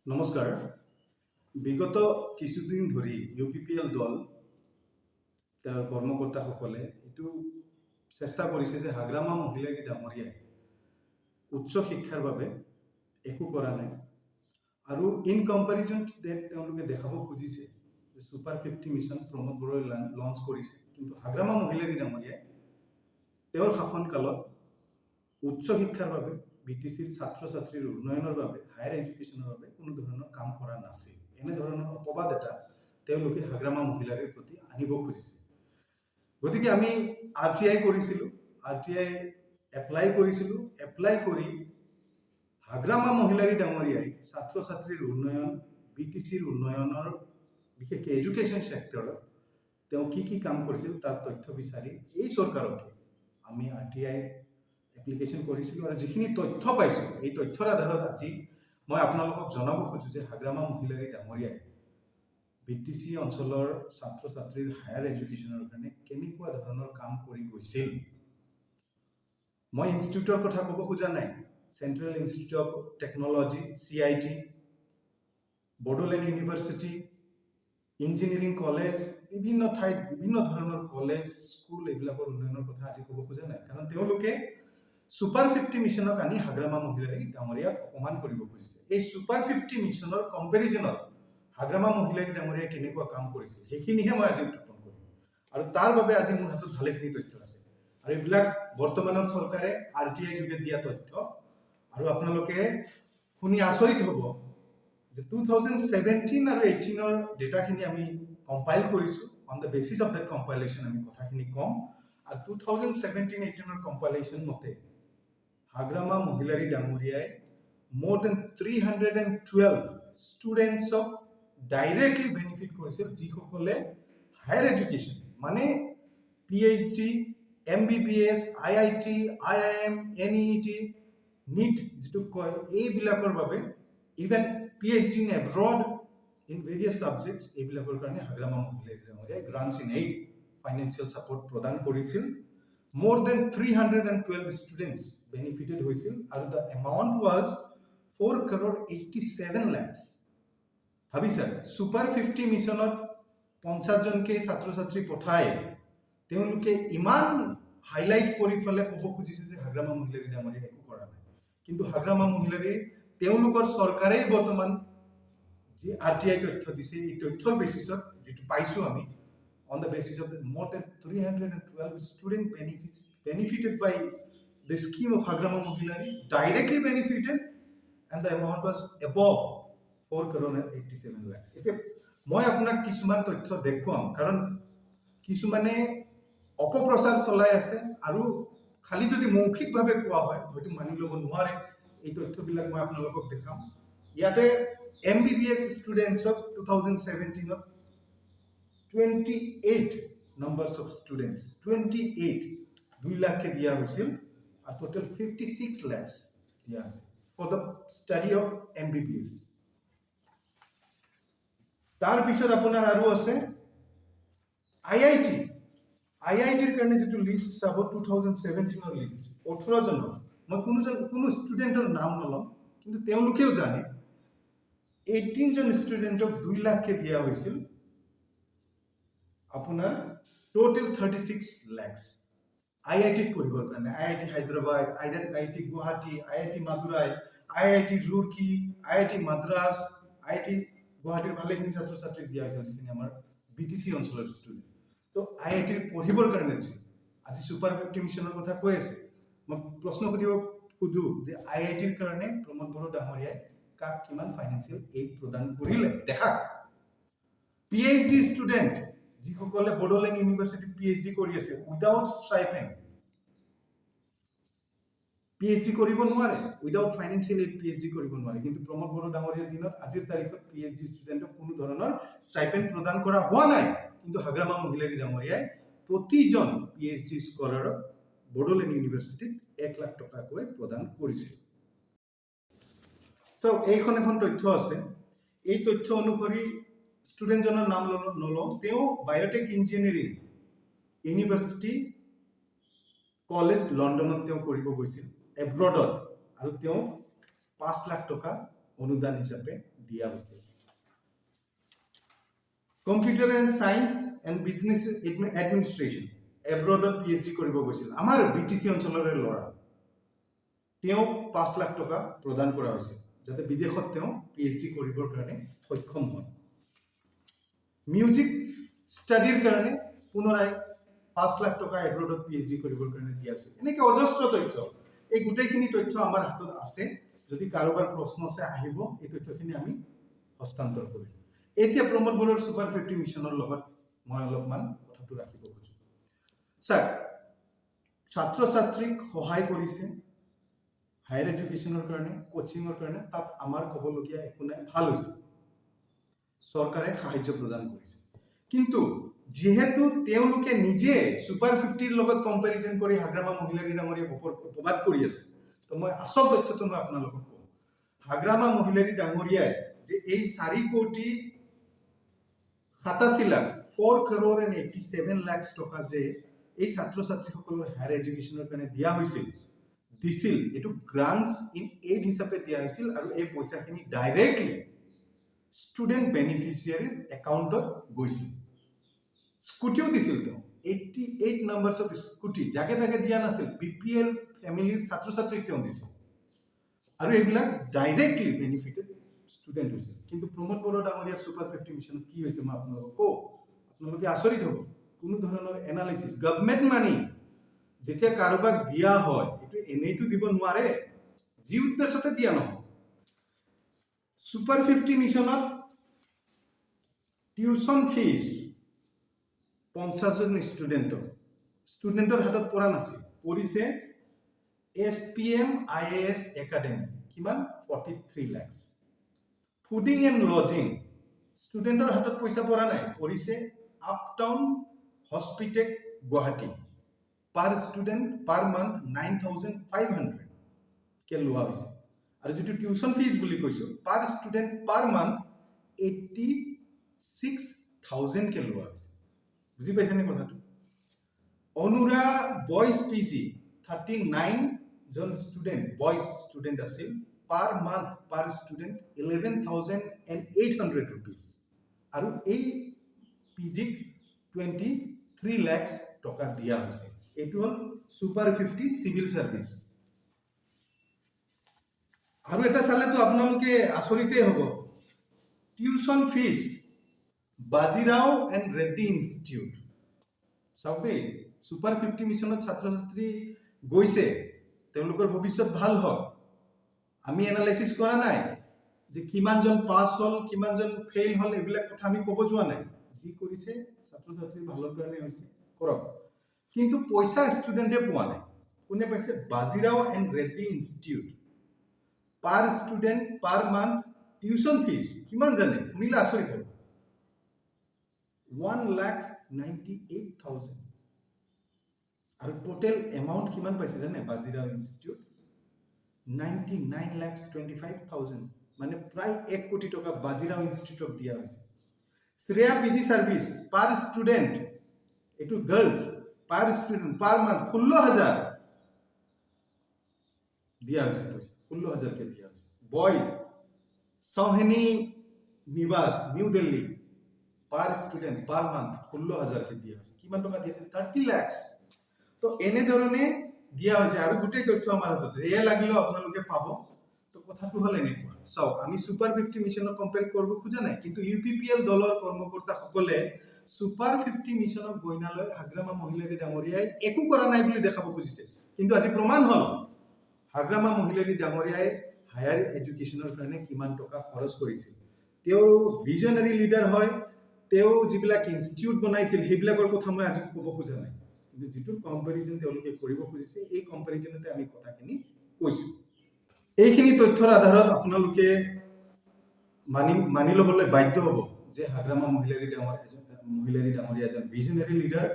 নমস্কাৰ। বিগত কিছুদিন ধৰি UPPL দল তাৰ কৰ্মকৰ্তাসকলে এইটো চেষ্টা কৰিছে যে হাগ্ৰামা মহিলাৰী ডাঙৰীয়াই উচ্চ শিক্ষাৰ বাবে একো কৰা নাই আৰু ইন কম্পেৰিজন টু ডেট তেওঁলোকে দেখাব খুজিছে যে ছুপাৰ 50 মিছন প্ৰমোদ বড়োই লঞ্চ কৰিছে, কিন্তু হাগ্ৰামা মহিলাৰী ডাঙৰীয়াই তেওঁৰ শাসনকালত উচ্চ শিক্ষাৰ বাবে BTCৰ ছাত্ৰ ছাত্ৰীৰ উন্নয়নৰ বাবে হায়াৰ এডুকেশ্যনৰ বাবে কোনো ধৰণৰ কাম কৰা নাছিল। এনেধৰণৰ অপবাদ এটা তেওঁলোকে হাগ্ৰামা মহিলাৰীৰ প্ৰতি আনিব খুজিছে। গতিকে আমি RTI কৰিছিলোঁ, RTI এপ্লাই কৰিছিলোঁ, এপ্লাই কৰি হাগ্ৰামা মহিলাৰী ডাঙৰীয়াই ছাত্ৰ ছাত্ৰীৰ উন্নয়ন, BTCৰ উন্নয়নৰ বিশেষকৈ এডুকেশ্যন ছেক্টৰত তেওঁ কি কাম কৰিছিল তাৰ তথ্য বিচাৰি এই চৰকাৰকে আমি RTI এপ্লিকেশ্যন কৰিছিলোঁ আৰু যিখিনি তথ্য পাইছোঁ এই তথ্যৰ আধাৰত আজি মই আপোনালোকক জনাব খোজোঁ যে হাগ্ৰামা মহিলাৰী ডাঙৰীয়াই BTC অঞ্চলৰ ছাত্ৰ ছাত্ৰীৰ হায়াৰ এডুকেশ্যনৰ কাৰণে কেনেকুৱা ধৰণৰ কাম কৰি গৈছিল। মই ইনষ্টিটিউটৰ কথা ক'ব খোজা নাই, central institute of technology CIT, Bodoland university, engineering college, বিভিন্ন ঠাইত বিভিন্ন ধৰণৰ কলেজ স্কুল এইবিলাকৰ উন্নয়নৰ কথা আজি ক'ব খোজা নাই, কাৰণ তেওঁলোকে ছুপাৰ 50 মিছনক আনি হাগ্ৰামা মহিলাৰী ডাঙৰীয়াক অপমান কৰিব খুজিছে। এই ছুপাৰ 50 মিছনৰ কম্পেৰিজনত হাগ্ৰামা মহিলাৰী ডাঙৰীয়াই কেনেকুৱা কাম কৰিছিল সেইখিনিহে মই আজি উত্থাপন কৰিম, আৰু তাৰ বাবে আজি মোৰ হাতত ভালেখিনি তথ্য আছে আৰু এইবিলাক বৰ্তমানৰ চৰকাৰে RTI যোগে দিয়া তথ্য। আৰু আপোনালোকে শুনি আচৰিত হ'ব যে 2017 আৰু 18ৰ ডেটাখিনি আমি কম্পাইল কৰিছোঁ। On the basis of that compilation আমি কথাখিনি ক'ম। আৰু 2017-18ৰ কম্পাইলেশ্যন মতে হাগ্ৰামা মহিলাৰী ডাঙৰীয়াই more than 312 ষ্টুডেণ্টছক ডাইৰেক্টলি বেনিফিট কৰিছিল, যিসকলে হায়াৰ এডুকেশ্যন মানে PhD, MBBS, IIT, IIM, NEET, NEET যিটো কয় এইবিলাকৰ বাবে, even PhD in abroad in various subjects এইবিলাকৰ কাৰণে হাগ্ৰামা মহিলাৰী ডাঙৰীয়াই grants in aid financial support প্ৰদান কৰিছিল। More than 312 students benefited হৈছিল আৰু the amount was 4.87 lakhs। ভাবিছা ছুপাৰ 50 মিছনত 50 জনকে ছাত্ৰ ছাত্ৰী পঠাই তেওঁলোকে ইমান হাইলাইট কৰি ফেলে ক'ব খুজিছে যে হাগ্ৰামা মহিলাৰী ডাঙৰীয়াই একো কৰা নাই, কিন্তু হাগ্ৰামা মহিলাৰী তেওঁলোকৰ চৰকাৰেই বৰ্তমান যি RTI তথ্য দিছে এই তথ্যৰ বেচিছত যিটো পাইছোঁ আমি, on the basis of the more than 312 students benefited by the scheme of Hagrama Mohilari, directly benefited, and the amount was above 4.87 lakhs. এতিয়া মই আপোনাক কিছুমান তথ্য দেখুৱাম, কাৰণ কিছুমানে অপপ্ৰচাৰ চলাই আছে আৰু খালি যদি মৌখিকভাৱে কোৱা হয় হয়তো মানি ল'ব নোৱাৰে। এই তথ্যবিলাক মই আপোনালোকক দেখাম। ইয়াতে MBBS ষ্টুডেণ্টছক 2017ত 28 numbers of students, 28 2 লাখকে দিয়া হৈছিল আৰু টোটেল 56 lakhs দিয়া হৈছে for the study of MBBS। তাৰ পিছত আপোনাৰ আৰু আছে IITৰ কাৰণে যিটো লিষ্ট চাব 2017ৰ লিষ্ট 18 জনৰ, মই কোনো ষ্টুডেণ্টৰ নাম নল'ম, কিন্তু তেওঁলোকেও জানে 18 জন ষ্টুডেণ্টক 2 লাখকে দিয়া হৈছিল আপোনাৰ টোটেল 36 lakhs IIT পঢ়িবৰ কাৰণে। IIT Hyderabad, IIT Guwahati, IIT Madurai, IIT ৰুৰকি, IIT Madras, IIT গুৱাহাটীৰ ভালেখিনি ছাত্ৰ ছাত্ৰীক দিয়া হৈছিল যিখিনি আমাৰ BTC অঞ্চলৰ ষ্টুডেণ্ট। তো IITৰ পঢ়িবৰ কাৰণে দিছিল। আজি ছুপাৰ 50 মিছনৰ কথা কৈ আছে, মই প্ৰশ্ন সুধিব খোজো যে IITৰ কাৰণে প্ৰমোদ বড়ো ডাঙৰীয়াই কাক কিমান ফাইনেন্সিয়েল এইড প্ৰদান কৰিলে দেখা। PhD ষ্টুডেণ্ট যিসকলে বড়োলেণ্ড ইউনিভাৰ্চিটিত PhD কৰি আছে উইদাউট ষ্টাইপেণ্ড, PhD কৰিব নোৱাৰে, উইদাউট ফাইনেন্সিয়েল এইড PhD কৰিব নোৱাৰে, কিন্তু প্ৰমোদ বড়ো ডাঙৰীয়াৰ দিনত আজিৰ তাৰিখত PhD ষ্টুডেণ্টক কোনো ধৰণৰ ষ্টাইপেণ্ড প্ৰদান কৰা হোৱা নাই, কিন্তু হাগ্ৰামা মহিলাৰী ডাঙৰীয়াই প্ৰতিজন PhD স্কলাৰক বড়োলেণ্ড ইউনিভাৰ্চিটিত 1 লাখ টকাকৈ প্ৰদান কৰিছিল। চাওক এইখন এখন তথ্য আছে। এই তথ্য অনুসৰি ষ্টুডেণ্টজনৰ নাম নলওঁ, তেওঁ বায়'টেক ইঞ্জিনিয়াৰিং ইউনিভাৰ্চিটি কলেজ লণ্ডনত তেওঁ কৰিব গৈছিল এব্ৰডত, আৰু তেওঁ 5 লাখ টকা অনুদান হিচাপে দিয়া হৈছে। Computer and science and business administration এব্ৰডত PhD কৰিব গৈছিল আমাৰ BTC অঞ্চলৰে ল'ৰা, তেওঁক 5 লাখ টকা প্ৰদান কৰা হৈছে যাতে বিদেশত তেওঁ PhD কৰিবৰ কাৰণে সক্ষম হয়। মিউজিক ষ্টাডিৰ কাৰণে পুনৰাই 5 লাখ টকা এব্ৰডত PhD কৰিবৰ কাৰণে দিয়া হৈছে। এনেকৈ অজস্ৰ তথ্য, এই গোটেইখিনি তথ্য আমাৰ হাতত আছে। যদি কাৰোবাৰ প্ৰশ্ন আছে আহিব, এই তথ্যখিনি আমি হস্তান্তৰ কৰিম। এতিয়া প্ৰমোদ বড়োৰ সুপাৰ 50 মিছনৰ লগত মই অলপমান কথাটো ৰাখিব খুজিছোঁ। স্যাৰ, ছাত্ৰ ছাত্ৰীক সহায় কৰিছে হায়াৰ এডুকেশ্যনৰ কাৰণে, কোচিঙৰ কাৰণে, তাত আমাৰ ক'বলগীয়া একো নাই, ভাল হৈছে, চৰকাৰে সাহায্য প্ৰদান কৰিছে। কিন্তু যেহেতু তেওঁলোকে নিজে সুপাৰ 50ৰ লগত কম্পেৰিজন কৰি হাগ্ৰামা মহিলাৰী ডাঙৰীয়াক অপবাদ কৰি আছে, তো মই আচল তথ্যটো মই আপোনালোকক কওঁ। হাগ্ৰামা মহিলাৰী ডাঙৰীয়াই যে এই 4 crore and 87 lakhs টকা যে এই ছাত্ৰ ছাত্ৰীসকলৰ হায়াৰ এডুকেশ্যনৰ কাৰণে দিয়া দিছিল, এইটো গ্ৰান্টছ ইন এইড হিচাপে দিয়া হৈছিল আৰু এই পইচাখিনি ডাইৰেক্টলি ষ্টুডেণ্ট বেনিফিচিয়াৰীৰ একাউণ্টত গৈছিল। স্কুটিও দিছিল তেওঁ, 88 নাম্বাৰছ অফ স্কুটি যাকে তাকে দিয়া নাছিল, BPL ফেমিলিৰ ছাত্ৰ ছাত্ৰীক তেওঁ দিছিল আৰু এইবিলাক ডাইৰেক্টলি বেনিফিটেড ষ্টুডেণ্ট হৈছে। কিন্তু প্ৰমোদ বড়ো ডাঙৰীয়াৰ সুপাৰ 50 মিছনত কি হৈছে মই আপোনালোকক কওঁ, আপোনালোকে আচৰিত হ'ব। কোনো ধৰণৰ এনালাইচিছ, গভৰ্ণমেণ্ট মানি যেতিয়া কাৰোবাক দিয়া হয় এইটো এনেইতো দিব নোৱাৰে, যি উদ্দেশ্যতে দিয়া নহয়। সুপাৰ 50 মিছনত টিউচন ফিজ 50জন ষ্টুডেণ্টৰ হাতত পৰা নাছিল, পৰিছে SPM IAS একাডেমি, কিমান 43 lakhs। ফুডিং এণ্ড লজিং ষ্টুডেণ্টৰ হাতত পইচা পৰা নাই, পৰিছে আপটাউন হস্পিটেক গুৱাহাটী, পাৰ ষ্টুডেণ্ট পাৰ মান্থ 9,500 কে লোৱা হৈছে। আৰু যিটো টিউচন ফিজ বুলি কৈছোঁ, পাৰ ষ্টুডেণ্ট পাৰ মান্থ 86,000 কে লোৱা হৈছে। বুজি পাইছেনে কথাটো? অনুৰা বইজ PG 39জন ষ্টুডেণ্ট বইজ ষ্টুডেণ্ট আছিল, per month per student 11,800 rupees, আৰু এই PGক 23 lakhs টকা দিয়া হৈছে। এইটো হ'ল সুপাৰ 50 চিভিল চাৰ্ভিচ। আৰু এটা চালেতো আপোনালোকে আচৰিতেই হ'ব, tuition fees Bajirao and Reddy institute. চাওক দেই, সুপাৰ 50 মিছনত ছাত্ৰ ছাত্ৰী গৈছে, তেওঁলোকৰ ভৱিষ্যত ভাল হওক। আমি এনালাইচিছ কৰা নাই যে কিমানজন পাছ হ'ল কিমানজন ফেইল হ'ল, এইবিলাক কথা আমি ক'ব যোৱা নাই। যি কৰিছে ছাত্ৰ ছাত্ৰীৰ ভালৰ কাৰণে হৈছে, কৰক। কিন্তু পইচা ষ্টুডেণ্টে পোৱা নাই। কোনে পাইছে? Bajirao and Reddy institute. Per student per month tuition fees কিমান জানে? শুনিলে আচৰিত হ'ব, 1,98,000। আৰু টোটেল এমাউণ্ট কিমান পাইছে জানে বাজিৰাও ইনষ্টিটিউট? 99,25,000, মানে প্ৰায় 1 কোটি টকা বাজিৰাও ইনষ্টিটিউটক দিয়া হৈছে। শ্ৰেয়া PG চাৰ্ভিচ পাৰ ষ্টুডেণ্ট, এইটো গাৰ্লছ, পাৰ ষ্টুডেণ্ট পাৰ মান্থ 16,000 দিয়া হৈছে, পইচা 16,000 কে দিয়া হৈছে। বইজ চহেনি নিবাস নিউ দিল্লী, পাৰ ষ্টুডেণ্ট পাৰ মান্থ 16,000 কে দিয়া হৈছে। কিমান টকা দিয়া হৈছে? 30 lakhs। তো এনেধৰণে দিয়া হৈছে আৰু গোটেই তথ্য আমাৰ হাতত আছে, এয়া লাগিলেও আপোনালোকে পাব। তো কথাটো হ'ল এনেকুৱা, চাওক, আমি সুপাৰ 50 মিছনক কম্পেয়াৰ কৰিব খোজা নাই, কিন্তু UPPL দলৰ কৰ্মকৰ্তাসকলে সুপাৰ 50 মিছনক গইনালৈ হাগ্ৰামা মহিলাৰী ডাঙৰীয়াই একো কৰা নাই বুলি দেখাব খুজিছে। কিন্তু আজি প্ৰমাণ হ'ল হাগ্ৰামা মহিলাৰী ডাঙৰীয়াই হায়াৰ এডুকেশ্যনৰ কাৰণে কিমান টকা খৰচ কৰিছিল। তেওঁ ভিজনাৰী লিডাৰ হয়, তেওঁ যিবিলাক ইনষ্টিটিউট বনাইছিল সেইবিলাকৰ কথা মই আজি ক'ব খোজা নাই, কিন্তু যিটো কম্পেৰিজন তেওঁলোকে কৰিব খুজিছে এই কম্পেৰিজনতে আমি কথাখিনি কৈছোঁ। এইখিনি তথ্যৰ আধাৰত আপোনালোকে মানি ল'বলৈ বাধ্য হ'ব যে হাগ্ৰামা মহিলাৰী ডাঙৰীয়া এজন ভিজনাৰী লিডাৰ,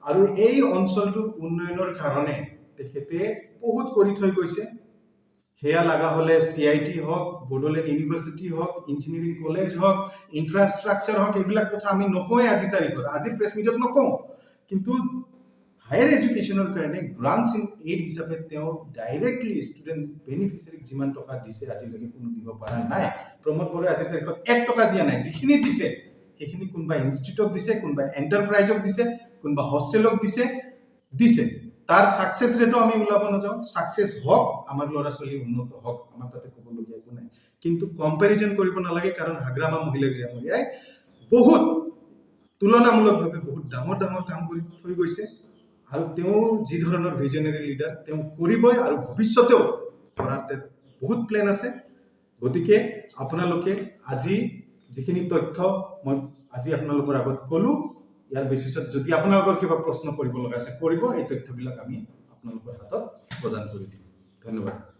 আৰু এই অঞ্চলটোৰ উন্নয়নৰ কাৰণে তেখেতে বহুত কৰি থৈ গৈছে। সেয়া লগা হ'লে CIT হওক, বড়োলেণ্ড ইউনিভাৰ্চিটি হওক, ইঞ্জিনিয়াৰিং কলেজ হওক, ইনফ্ৰাষ্ট্ৰাকচাৰ হওক, এইবিলাক কথা আমি নকওঁৱে আজিৰ তাৰিখত, আজিৰ প্ৰেছ মিটত নকওঁ। কিন্তু হায়াৰ এডুকেশ্যনৰ কাৰণে গ্ৰাণ্টছ ইন এইড হিচাপে তেওঁ ডাইৰেক্টলি ষ্টুডেণ্ট বেনিফিচিয়াৰীক যিমান টকা দিছে আজিলৈকে কোনো দিব পৰা নাই। প্ৰমোদ বড়োৱে আজিৰ তাৰিখত 1 টকা দিয়া নাই। যিখিনি দিছে সেইখিনি কোনোবা ইনষ্টিটিউটক দিছে, কোনোবা এণ্টাৰপ্ৰাইজক দিছে, কোনোবা হোষ্টেলক দিছে। তাৰ ছাকচেছ ৰেটো আমি ওলাব নাযাওঁ। ছাকচেছ হওক, আমাৰ ল'ৰা ছোৱালী উন্নত হওক, আমাৰ তাতে ক'বলগীয়া একো নাই। কিন্তু কম্পেৰিজন কৰিব নালাগে, কাৰণ হাগ্ৰামা মহিলা ডাঙৰীয়াই বহুত তুলনামূলকভাৱে বহুত ডাঙৰ ডাঙৰ কাম কৰি থৈ গৈছে। আৰু তেওঁ যি ধৰণৰ ভিজনেৰী লিডাৰ, তেওঁ কৰিবই আৰু ভৱিষ্যতেও কৰাৰ বহুত প্লেন আছে। গতিকে আপোনালোকে আজি যিখিনি তথ্য মই আজি আপোনালোকৰ আগত ক'লো, ইয়াৰ বেচিছত যদি আপোনালোকৰ কিবা প্ৰশ্ন কৰিব লগা আছে কৰিব, এই তথ্যবিলাক আমি আপোনালোকৰ হাতত প্ৰদান কৰি দিম। ধন্যবাদ।